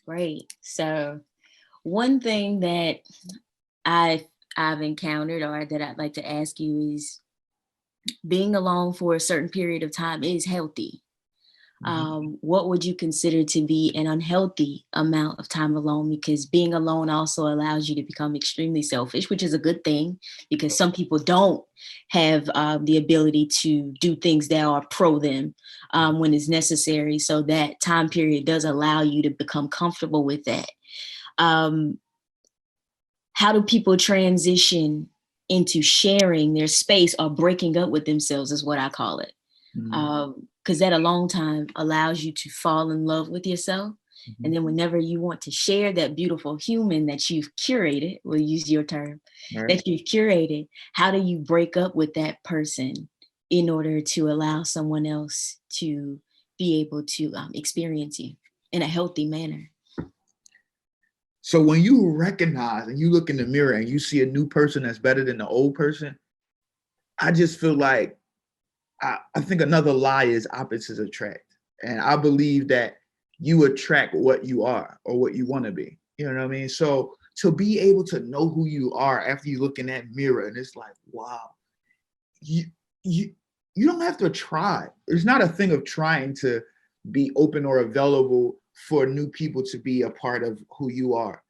Great. So one thing that I've I've encountered or that I'd like to ask you is being alone for a certain period of time is healthy. Mhm. What would you consider to be an unhealthy amount of time alone? Because being alone also allows you to become extremely selfish, which is a good thing because some people don't have the ability to do things that are pro them when it's necessary. So that time period does allow you to become comfortable with that. Um, how do people transition into sharing their space or breaking up with themselves, is what I call it? Mhm. Because that alone time allows you to fall in love with yourself. And Mhm. then whenever you want to share that beautiful human that you've curated, we'll use your term, Right. that you've curated, how do you break up with that person in order to allow someone else to be able to experience you in a healthy manner? So when you recognize and you look in the mirror and you see a new person that's better than the old person, I just feel like I think another lie is opposites attract. And I believe that you attract what you are or what you want to be. You know what I mean? So to be able to know who you are after you look in that mirror and it's like, wow, you you you don't have to try. It's not a thing of trying to be open or available for new people to be a part of who you are.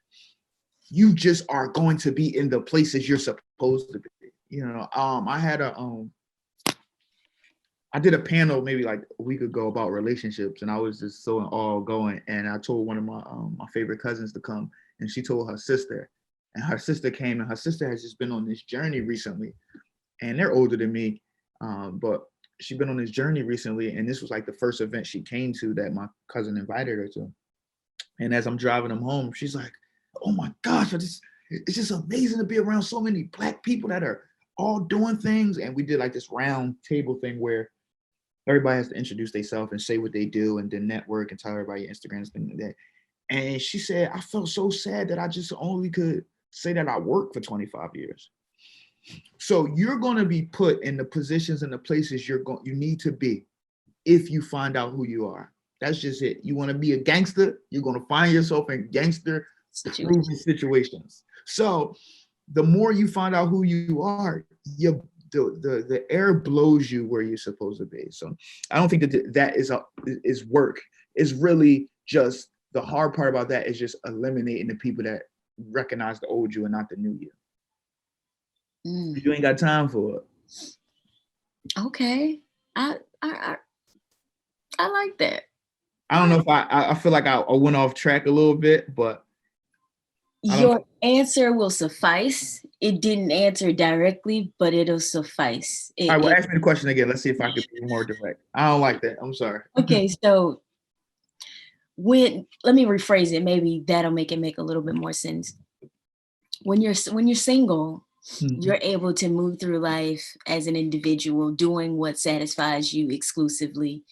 You just are going to be in the places you're supposed to be. I did a panel maybe like a week ago about relationships, and I was just so all going. And I told one of my favorite cousins to come, and she told her sister, and her sister came, and her sister has just been on this journey recently, and they're older than me, but she's been on this journey recently, and this was like the first event she came to that my cousin invited her to. And as I'm driving them home, she's like, "Oh my gosh, it's just amazing to be around so many black people that are all doing things." And we did like this round table thing where everybody has to introduce themselves and say what they do and then network and tell everybody your Instagrams, things like that. And she said, I felt so sad that I just only could say that I worked for 25 years. So you're going to be put in the positions and the places you need to be if you find out who you are. That's just it. You want to be a gangster, you're going to find yourself in gangster Situation. proven situations. So the more you find out who you are, the air blows you where you're supposed to be. So I don't think that is work. It's really just the hard part about that is just eliminating the people that recognize the old you and not the new you. Mm, You ain't got time for it. okay. I, I I I like that. I don't I know if I feel like I went off track a little bit, but I don't. Your answer will suffice. It didn't answer directly, but it'll suffice. All right, well, It ask me the question again. Let's see if I can be more direct. I don't like that. I'm sorry. okay. So when let me rephrase it. Maybe that'll make it make a little bit more sense. When you're single, Mhm. you're able to move through life as an individual, doing what satisfies you exclusively.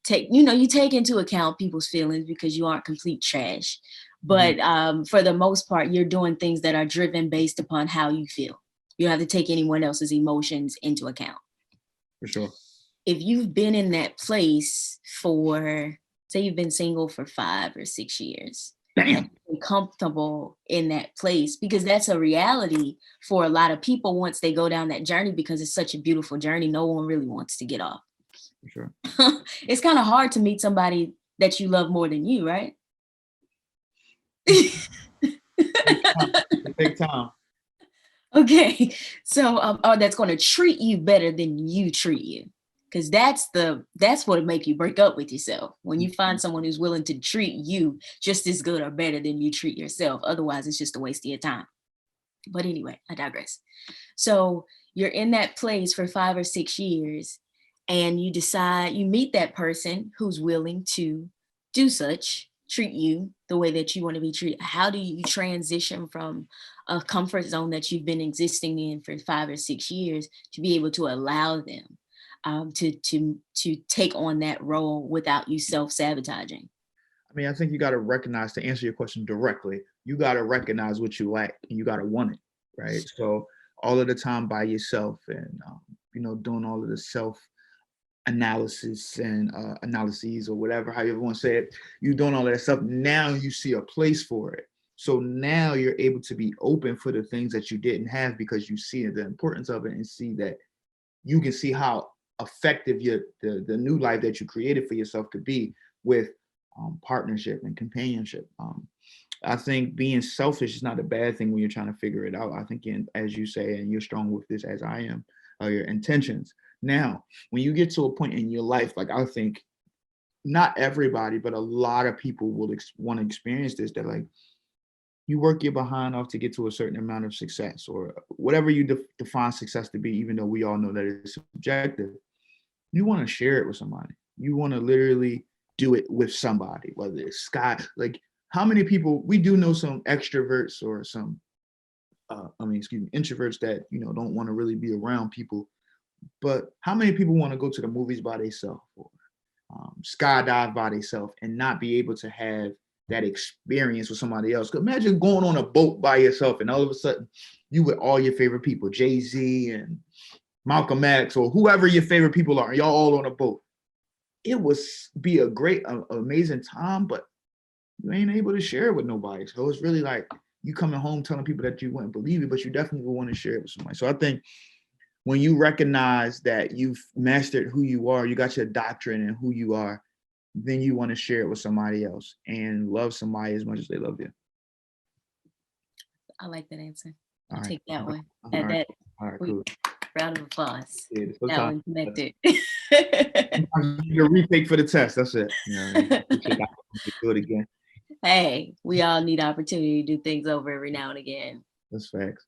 You take into account people's feelings because you aren't complete trash. Mhm. But for the most part, you're doing things that are driven based upon how you feel. You don't have to take anyone else's emotions into account. For sure. If you've been in that place for, say, you've been single for 5 or 6 years, and Damn. you're comfortable in that place, because that's a reality for a lot of people once they go down that journey, because it's such a beautiful journey. No one really wants to get off. For sure. It's kind of hard to meet somebody that you love more than you, right? Take time. It take time. Okay, so or that's going to treat you better than you treat you, because that's what make you break up with yourself, when you find someone who's willing to treat you just as good or better than you treat yourself. Otherwise, it's just a waste of your time. But anyway, I digress. So you're in that place for 5 or 6 years, and you meet that person who's willing to do such, treat you the way that you want to be treated. How do you transition from a comfort zone that you've been existing in for 5 or 6 years to be able to allow them to take on that role without you self-sabotaging? I mean, I think you got to recognize, to answer your question directly, you got to recognize what you lack and you got to want it, right? So all of the time by yourself and doing all of the self analysis and analyses or whatever, how you want to say it. You're doing all that stuff. Now you see a place for it. So now you're able to be open for the things that you didn't have because you see the importance of it and see that you can see how effective the new life that you created for yourself could be with partnership and companionship. I think being selfish is not a bad thing when you're trying to figure it out. I think, as you say, and you're strong with this as I am, your intentions. Now, when you get to a point in your life, like I think not everybody, but a lot of people will want to experience this, that like you work your behind off to get to a certain amount of success or whatever you define success to be, even though we all know that it's subjective. You want to share it with somebody. You want to literally do it with somebody, whether it's Scott, like how many people, we do know some extroverts or some, introverts that, don't want to really be around people. But how many people want to go to the movies by themselves or skydive by themselves and not be able to have that experience with somebody else? Imagine going on a boat by yourself and all of a sudden you with all your favorite people, Jay-Z and Malcolm X or whoever your favorite people are, y'all all on a boat. It would be a great, amazing time, but you ain't able to share it with nobody. So it's really like you coming home telling people that you wouldn't believe it, but you definitely will want to share it with somebody. So I think when you recognize that you've mastered who you are, you got your doctrine and who you are, then you want to share it with somebody else and love somebody as much as they love you. I like that answer. I'll All take right. that one. All right. All right, cool. Round of applause. Yeah, that one connected. You retake for the test. That's it. Do it again. Hey, we all need opportunity to do things over every now and again. That's facts.